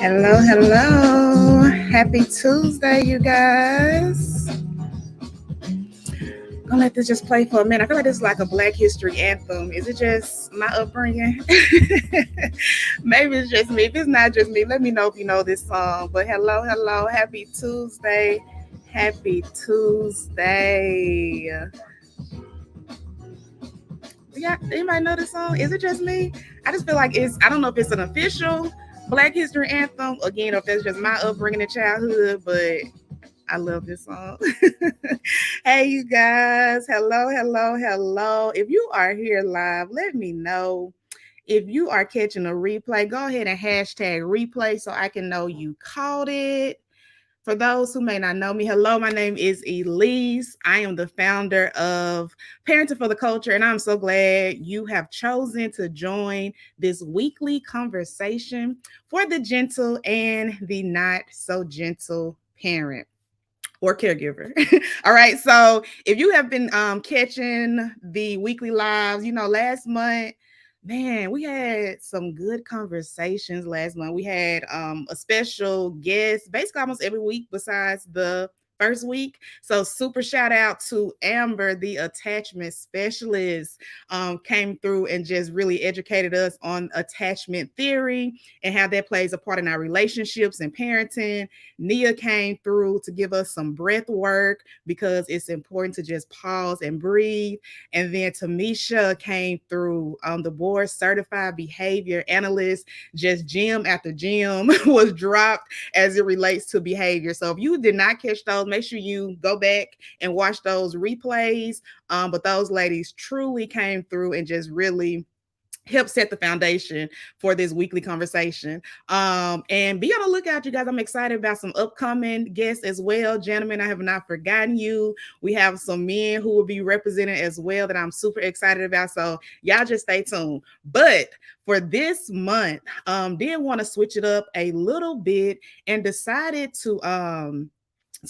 Hello, hello. Happy Tuesday, you guys. Gonna let this just play for a minute. I feel like this is like a Black History anthem. Is it just my upbringing? Maybe it's just me. If it's not just me, let me know if you know this song. But hello, hello. Happy Tuesday. Happy Tuesday. Yeah, anybody know this song? Is it just me? I just feel like I don't know if it's an official Black History anthem. Again, if that's just my upbringing in childhood, but I love this song. Hey, you guys. Hello, hello, hello. If you are here live, let me know. If you are catching a replay, go ahead and hashtag replay so I can know you caught it. For those who may not know me, hello, my name is Elise. I am the founder of Parenting for the Culture, and I'm so glad you have chosen to join this weekly conversation for the gentle and the not so gentle parent or caregiver. All right. So if you have been catching the weekly lives, last month, man, we had some good conversations last month. We had a special guest basically almost every week besides the first week. So super shout out to Amber, the attachment specialist, came through and just really educated us on attachment theory and how that plays a part in our relationships and parenting. Nia came through to give us some breath work because it's important to just pause and breathe. And then Tamisha came through, the board certified behavior analyst. Just gym after gym was dropped as it relates to behavior. So if you did not catch those, make sure you go back and watch those replays. But those ladies truly came through and just really help set the foundation for this weekly conversation. And be on the lookout, you guys. I'm excited about some upcoming guests as well. Gentlemen, I have not forgotten you. We have some men who will be represented as well that I'm super excited about. So y'all just stay tuned. But for this month, did want to switch it up a little bit and decided to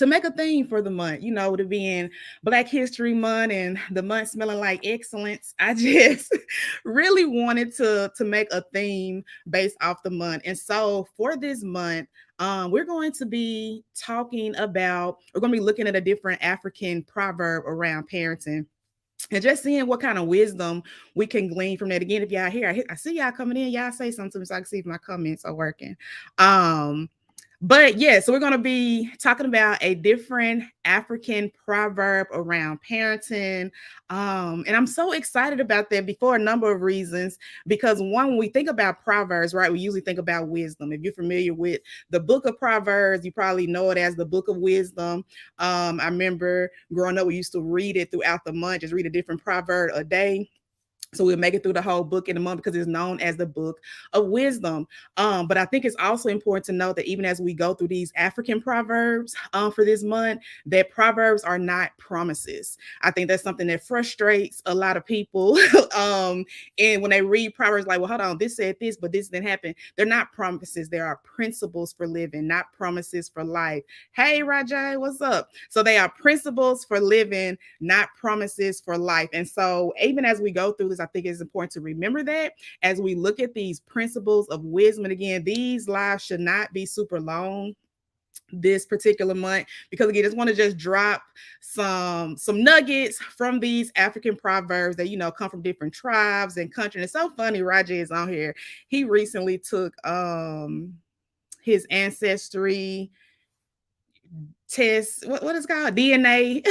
make a theme for the month, with it being Black History Month and the month smelling like excellence. I just really wanted to make a theme based off the month. And so for this month, we're going to be we're going to be looking at a different African proverb around parenting and just seeing what kind of wisdom we can glean from that. Again, if y'all here, I see y'all coming in, y'all say something to me so I can see if my comments are working. But yeah, so we're going to be talking about a different African proverb around parenting. And I'm so excited about that for a number of reasons. Because one, when we think about proverbs, right, we usually think about wisdom. If you're familiar with the book of Proverbs, you probably know it as the book of wisdom. I remember growing up, we used to read it throughout the month, just read a different proverb a day. So we'll make it through the whole book in a month because it's known as the book of wisdom. But I think it's also important to know that even as we go through these African proverbs for this month, that proverbs are not promises. I think that's something that frustrates a lot of people. And when they read proverbs, like, well, hold on, this said this, but this didn't happen. They're not promises. There are principles for living, not promises for life. Hey, Rajay, what's up? So they are principles for living, not promises for life. And so even as we go through this, I think it's important to remember that as we look at these principles of wisdom. And again, these lives should not be super long this particular month because again, I just want to just drop some nuggets from these African proverbs that come from different tribes and countries. And it's so funny, Raja is on here. He recently took his ancestry test, what is it called, DNA.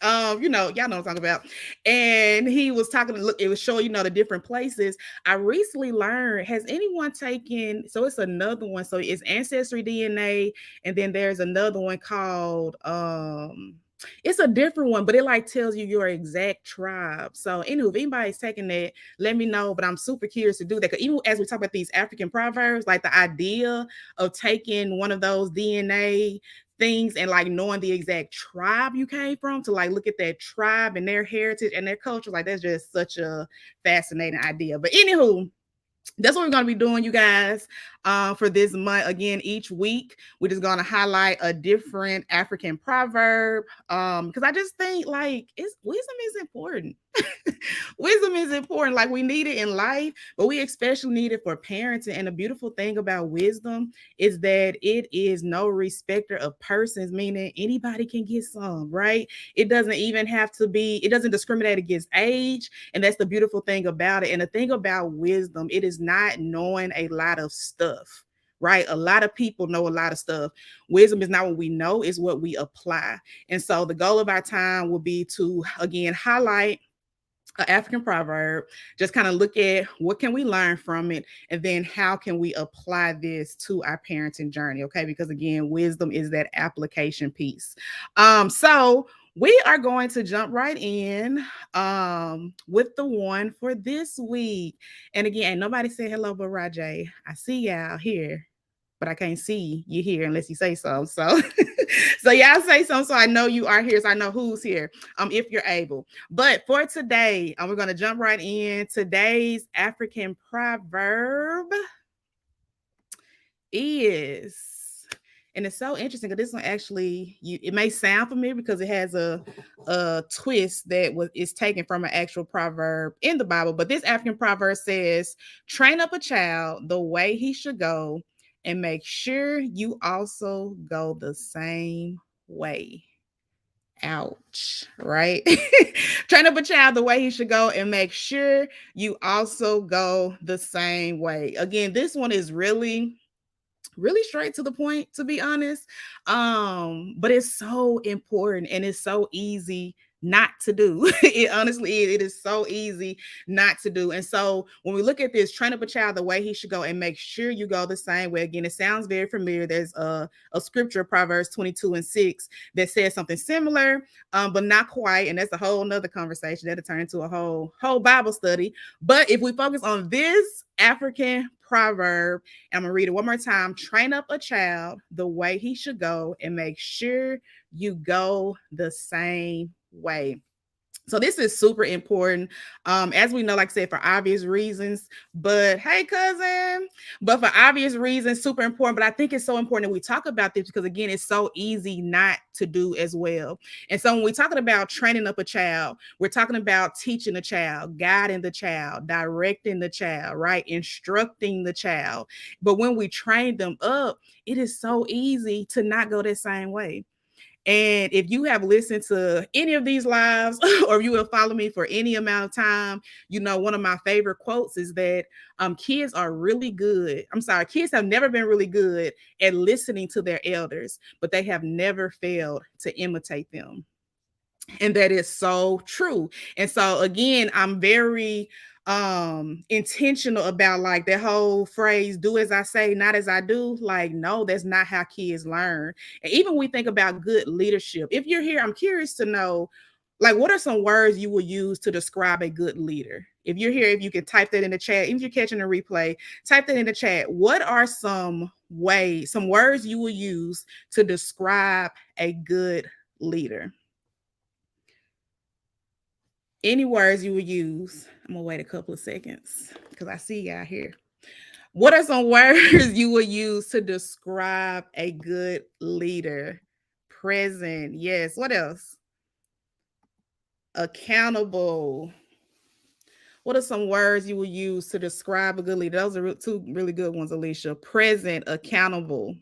Y'all know what I'm talking about. And he was talking, look, it was showing the different places. I recently learned, has anyone taken, so it's another one, so it's ancestry DNA, and then there's another one called it's a different one, but it like tells you your exact tribe. So anyway, if anybody's taking that, let me know. But I'm super curious to do that, because even as we talk about these African proverbs, like the idea of taking one of those DNA things and like knowing the exact tribe you came from, to like look at that tribe and their heritage and their culture, like that's just such a fascinating idea. But anywho, that's what we're going to be doing, you guys, for this month. Again, each week we're just going to highlight a different African proverb, because I just think like wisdom is important. Wisdom is important. Like, we need it in life, but we especially need it for parenting. And the beautiful thing about wisdom is that it is no respecter of persons, meaning anybody can get some, right? It doesn't even have to be, it doesn't discriminate against age. And that's the beautiful thing about it. And the thing about wisdom, it is not knowing a lot of stuff. Right? A lot of people know a lot of stuff. Wisdom is not what we know, it's what we apply. And so the goal of our time will be to, again, highlight an African proverb, just kind of look at what can we learn from it, and then how can we apply this to our parenting journey, okay? Because again, wisdom is that application piece. So we are going to jump right in with the one for this week. And again, ain't nobody said hello but Rajay. I see y'all here, but I can't see you here unless you say so. So, so y'all say something so I know you are here, so I know who's here. If you're able. But for today, we're gonna jump right in. Today's African proverb is, and it's so interesting because this one actually, it may sound familiar because it has a twist that is taken from an actual proverb in the Bible. But this African proverb says, "Train up a child the way he should go, and make sure you also go the same way." Ouch, right? Train up a child the way he should go, and make sure you also go the same way. Again, this one is really straight to the point, to be honest. But it's so important, and it's so easy not to do. It honestly is. It is so easy not to do. And so when we look at this, train up a child the way he should go, and make sure you go the same way. Again, it sounds very familiar. There's a scripture, Proverbs 22:6, that says something similar, but not quite. And that's a whole nother conversation that'll turn into a whole Bible study. But if we focus on this African proverb, I'm gonna read it one more time. Train up a child the way he should go, and make sure you go the same way. So this is super important, as we know, like I said, for obvious reasons. But hey, cousin, but for obvious reasons, super important. But I think it's so important that we talk about this because, again, it's so easy not to do as well. And so when we're talking about training up a child, we're talking about teaching a child, guiding the child, directing the child, right? Instructing the child. But when we train them up, it is so easy to not go that same way. And if you have listened to any of these lives or you have followed me for any amount of time, you know, one of my favorite quotes is that kids are really good. I'm sorry, kids have never been really good at listening to their elders, but they have never failed to imitate them. And that is so true. And so again, I'm very intentional about like that whole phrase, do as I say, not as I do. Like, no, that's not how kids learn. And even when we think about good leadership, if you're here, I'm curious to know, like, what are some words you will use to describe a good leader? If you're here, if you can type that in the chat, even if you're catching a replay, type that in the chat. What are some words you will use to describe a good leader? Any words you would use. I'm gonna wait a couple of seconds because I see y'all here. What are some words you would use to describe a good leader? Present, yes. What else? Accountable. What are some words you would use to describe a good leader? Those are two really good ones, Alicia. Present, accountable,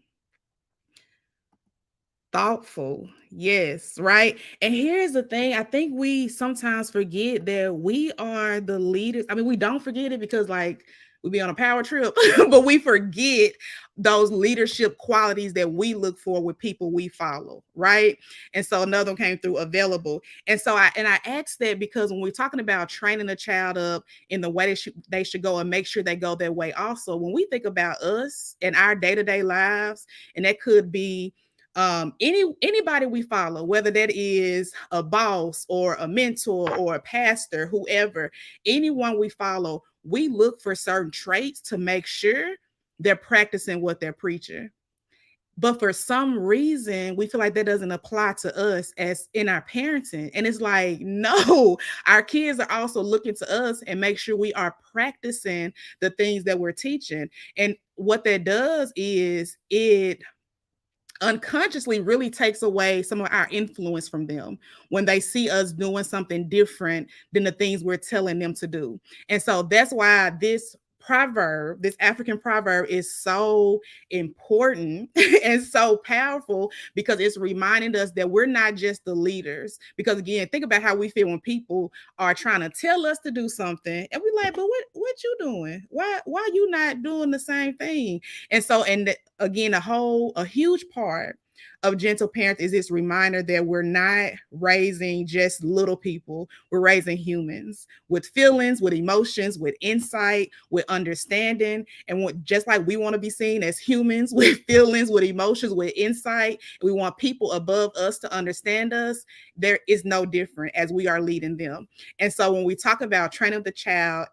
thoughtful. Yes, right. And here's the thing, I think we sometimes forget that we are the leaders. I mean, we don't forget it because like we be on a power trip, but we forget those leadership qualities that we look for with people we follow, right? And so another one came through, available. And so I asked that because when we're talking about training a child up in the way they should go, and make sure they go that way also, when we think about us and our day-to-day lives, and that could be anybody we follow, whether that is a boss or a mentor or a pastor, whoever, anyone we follow, we look for certain traits to make sure they're practicing what they're preaching. But for some reason, we feel like that doesn't apply to us as in our parenting. And it's like, no, our kids are also looking to us and make sure we are practicing the things that we're teaching. And what that does is it unconsciously really takes away some of our influence from them when they see us doing something different than the things we're telling them to do. And so that's why this proverb, this African proverb, is so important and so powerful, because it's reminding us that we're not just the leaders. Because again, think about how we feel when people are trying to tell us to do something and we like, but what you doing? Why you not doing the same thing? And so, again, a huge part of gentle parents is this reminder that we're not raising just little people. We're raising humans with feelings, with emotions, with insight, with understanding. And just like we want to be seen as humans with feelings, with emotions, with insight, we want people above us to understand us, there is no different as we are leading them. And so when we talk about training the child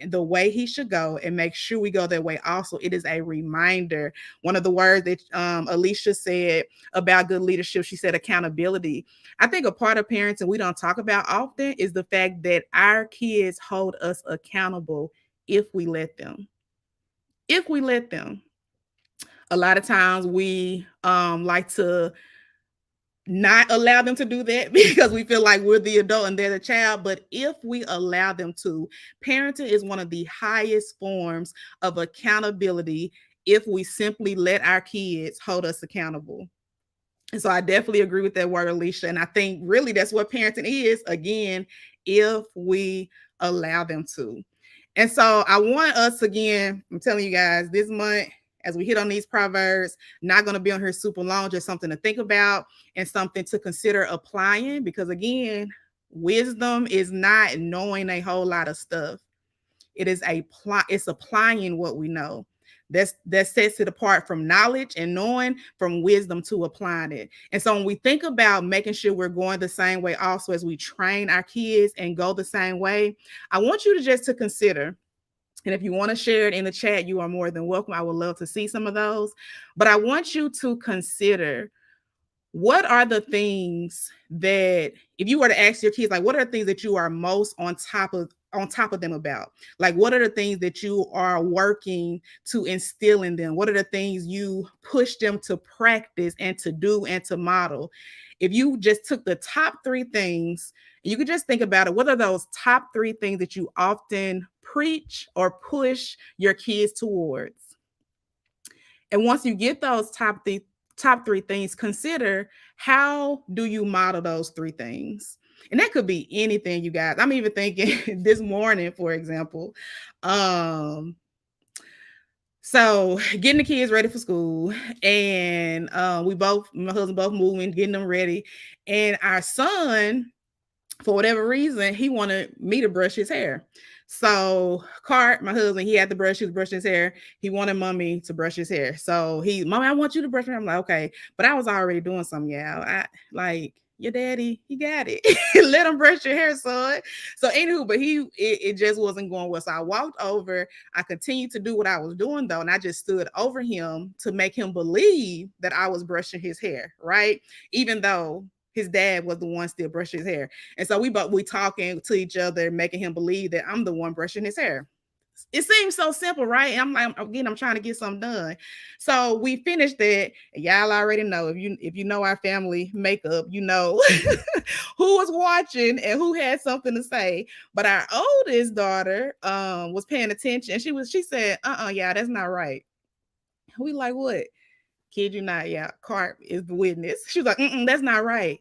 the way he should go and make sure we go that way also, it is a reminder. One of the words that Alicia said about good leadership, she said accountability. I think a part of parenting we don't talk about often is the fact that our kids hold us accountable if we let them. If we let them. A lot of times we like to not allow them to do that because we feel like we're the adult and they're the child. But if we allow them to, parenting is one of the highest forms of accountability if we simply let our kids hold us accountable. And so I definitely agree with that word, Alicia. And I think really that's what parenting is, again, if we allow them to. And so I want us, again, I'm telling you guys, this month, as we hit on these proverbs, not going to be on here super long, just something to think about and something to consider applying. Because again, wisdom is not knowing a whole lot of stuff. It is it's applying what we know. That sets it apart from knowledge and knowing, from wisdom to applying it. And so when we think about making sure we're going the same way also as we train our kids and go the same way, I want you to just to consider, and if you want to share it in the chat, you are more than welcome. I would love to see some of those. But I want you to consider, what are the things that, if you were to ask your kids, like, what are the things that you are most on top of them about? Like, what are the things that you are working to instill in them? What are the things you push them to practice and to do and to model? If you just took the top 3 things, you could just think about it, what are those top 3 things that you often preach or push your kids towards? And once you get those top 3 things, consider, how do you model those 3 things? And that could be anything, you guys. I'm even thinking this morning, for example, so getting the kids ready for school, and my husband both moving, getting them ready. And our son, for whatever reason, he wanted me to brush his hair. So Cart, my husband, he had to brush, he was brushing his hair. He wanted mommy to brush his hair. So mommy, I want you to brush my hair. I'm like, okay. But I was already doing something, y'all. I like, your daddy, he got it. Let him brush your hair, son. So anywho, but it just wasn't going well. So I walked over. I continued to do what I was doing though. And I just stood over him to make him believe that I was brushing his hair, right? Even though his dad was the one still brushing his hair. And so we talking to each other, making him believe that I'm the one brushing his hair. It seems so simple, right? And I'm trying to get something done. So we finished that. Y'all already know, if you know our family makeup, you know who was watching and who had something to say. But our oldest daughter was paying attention. She said, yeah, that's not right. We like, what? Kid you not, yeah, Cart is the witness. She was like, that's not right.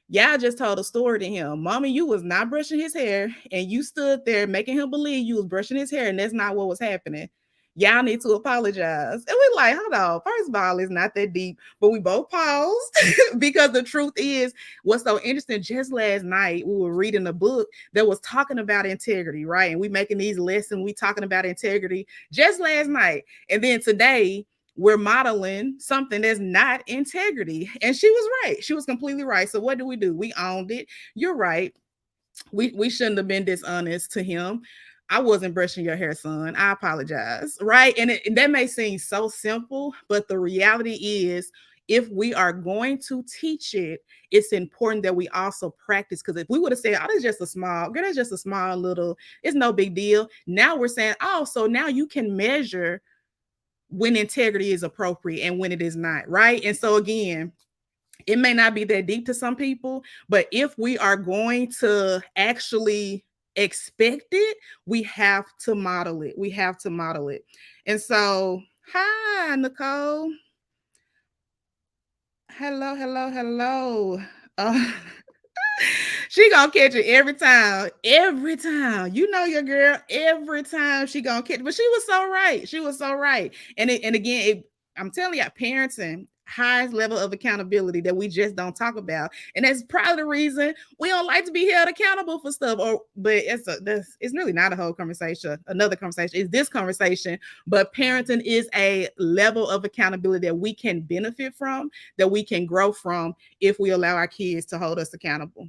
Y'all just told a story to him. Mommy, you was not brushing his hair, and you stood there making him believe you was brushing his hair, and that's not what was happening. Y'all need to apologize. And we like, hold on. First of all, it's not that deep, but we both paused because the truth is, what's so interesting, just last night, we were reading a book that was talking about integrity, right? And we making these lessons, we talking about integrity just last night. And then today, we're modeling something that's not integrity. And she was right. She was completely right. So what do? We owned it. You're right. We shouldn't have been dishonest to him. I wasn't brushing your hair, son. I apologize. Right. And that may seem so simple, but the reality is, if we are going to teach it, it's important that we also practice. Because if we would have said, oh, that's just a small, girl, that's just a small little, it's no big deal. Now we're saying, oh, so now you can measure when integrity is appropriate and when it is not, right? And so again, it may not be that deep to some people, but if we are going to actually expect it, we have to model it. We have to model it. And so, hi, Nicole. Hello, hello, hello. Uh, she gonna catch it every time. Every time. You know your girl. Every time she gonna catch it. But she was so right. She was so right. And again, I'm telling you, parenting, highest level of accountability that we just don't talk about. And that's probably the reason we don't like to be held accountable for stuff. But it's really not a whole conversation. Another conversation is this conversation. But parenting is a level of accountability that we can benefit from, that we can grow from if we allow our kids to hold us accountable.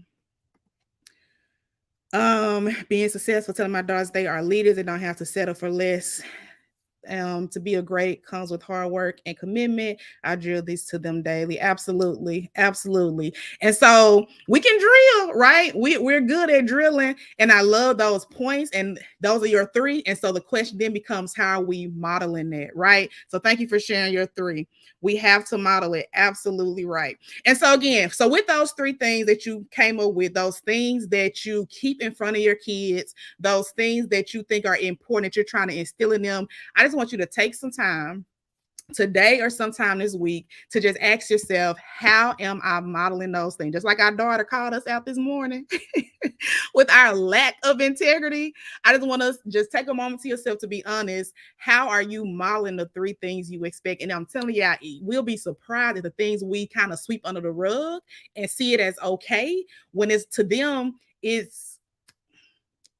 Being successful, telling my daughters they are leaders, they don't have to settle for less. To be a great comes with hard work and commitment. I drill this to them daily. Absolutely, absolutely. And so we can drill, right? We're good at drilling, and I love those points. And those are your three. And so the question then becomes, how are we modeling that, right? So thank you for sharing your three. We have to model it. Absolutely right. And so again, so with those three things that you came up with, those things that you keep in front of your kids, those things that you think are important that you're trying to instill in them, I just want you to take some time today or sometime this week to just ask yourself, how am I modeling those things? Just like our daughter called us out this morning with our lack of integrity. I just want to just take a moment to yourself to be honest. How are you modeling the three things you expect? And I'm telling you, we'll be surprised at the things we kind of sweep under the rug and see it as okay, when it's to them,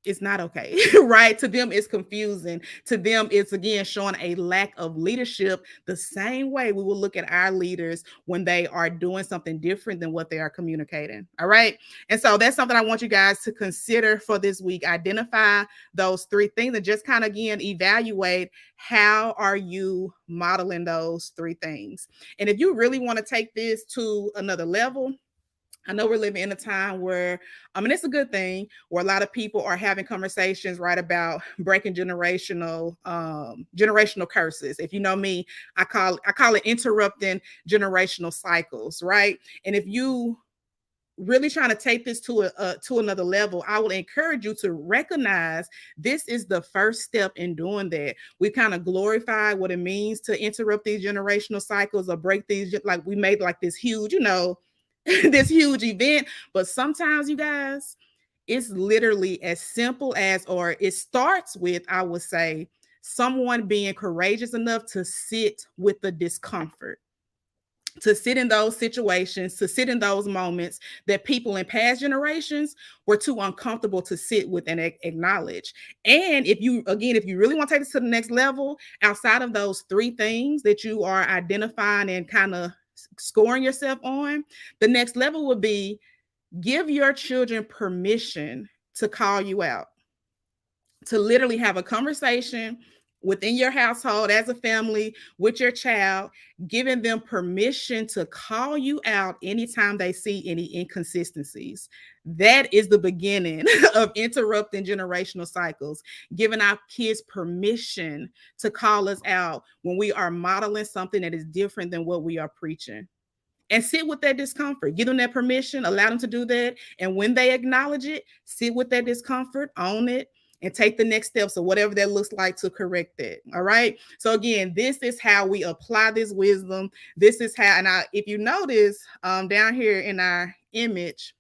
it's not okay, right? To them, it's confusing. To them, it's again showing a lack of leadership, the same way we will look at our leaders when they are doing something different than what they are communicating. All right. And so that's something I want you guys to consider for this week. Identify those three things and just kind of again evaluate, how are you modeling those three things? And if you really want to take this to another level, I know we're living in a time where, it's a good thing, where a lot of people are having conversations, right, about breaking generational curses. If you know me, I call it interrupting generational cycles, right? And if you really trying to take this to another level, I will encourage you to recognize this is the first step in doing that. We kind of glorify what it means to interrupt these generational cycles or break these, like we made like this huge, this huge event. But sometimes, you guys, it's literally as simple as, or it starts with, I would say, someone being courageous enough to sit with the discomfort, to sit in those situations, to sit in those moments that people in past generations were too uncomfortable to sit with and acknowledge. And if you really want to take this to the next level, outside of those three things that you are identifying and kind of scoring yourself on, the next level would be, give your children permission to call you out, to literally have a conversation within your household as a family with your child, giving them permission to call you out anytime they see any inconsistencies. That is the beginning of interrupting generational cycles, giving our kids permission to call us out when we are modeling something that is different than what we are preaching. And sit with that discomfort, give them that permission, allow them to do that. And when they acknowledge it, sit with that discomfort, own it, and take the next steps or whatever that looks like to correct that. All right. So again, this is how we apply this wisdom. This is how, and if you notice down here in our image,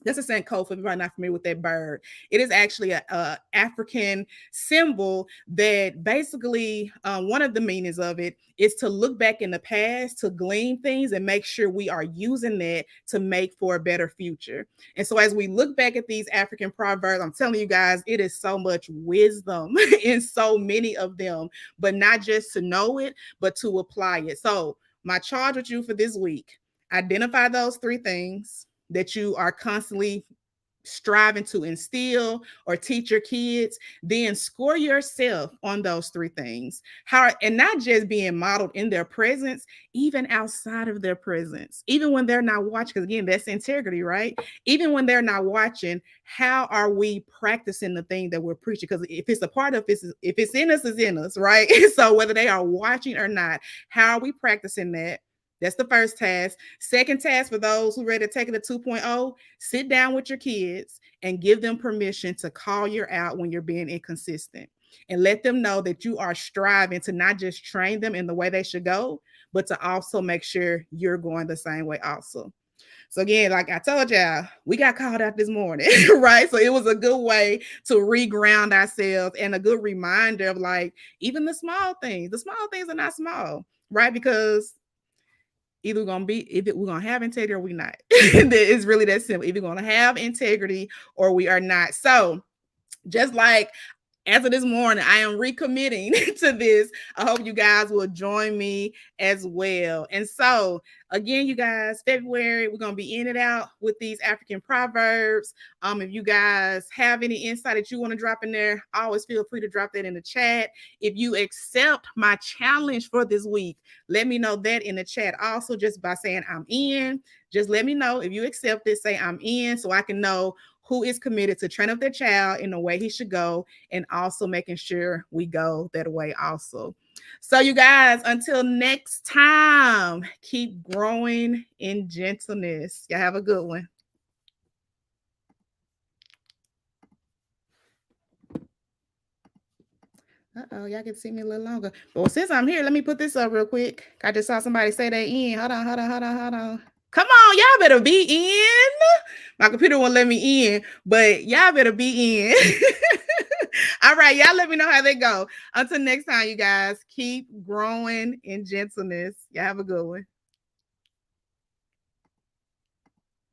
that's a Sankofa. If you're not familiar with that bird, it is actually a African symbol that basically one of the meanings of it is to look back in the past, to glean things and make sure we are using that to make for a better future. And so as we look back at these African proverbs, I'm telling you guys, it is so much wisdom in so many of them, but not just to know it, but to apply it. So my charge with you for this week, identify those three things that you are constantly striving to instill or teach your kids, then score yourself on those three things. How, and not just being modeled in their presence, even outside of their presence, even when they're not watching, because again, that's integrity, right? Even when they're not watching, how are we practicing the thing that we're preaching? Because if it's a part of this, if it's in us, it's in us, right? So whether they are watching or not, how are we practicing that? That's the first task. Second task, for those who are ready to take it to 2.0, sit down with your kids and give them permission to call you out when you're being inconsistent, and let them know that you are striving to not just train them in the way they should go, but to also make sure you're going the same way also. So again, like I told y'all, we got called out this morning, right? So it was a good way to reground ourselves and a good reminder of like, even the small things. The small things are not small, right? Because either we're gonna have integrity or we not. It's really that simple. Either we're gonna have integrity or we are not. So just like as of this morning, I am recommitting to this. I hope you guys will join me as well. And so, again, you guys, February, we're going to be in and out with these African proverbs. If you guys have any insight that you want to drop in there, always feel free to drop that in the chat. If you accept my challenge for this week, let me know that in the chat also, just by saying I'm in. Just let me know if you accept it, say I'm in, so I can know who is committed to train up their child in the way he should go, and also making sure we go that way also. So you guys, until next time, keep growing in gentleness. Y'all have a good one. Uh-oh, y'all can see me a little longer. Well, since I'm here, let me put this up real quick. I just saw somebody say they in. Hold on. Come on, y'all better be in. My computer won't let me in, but y'all better be in. All right, y'all let me know how they go. Until next time, you guys, keep growing in gentleness. Y'all have a good one.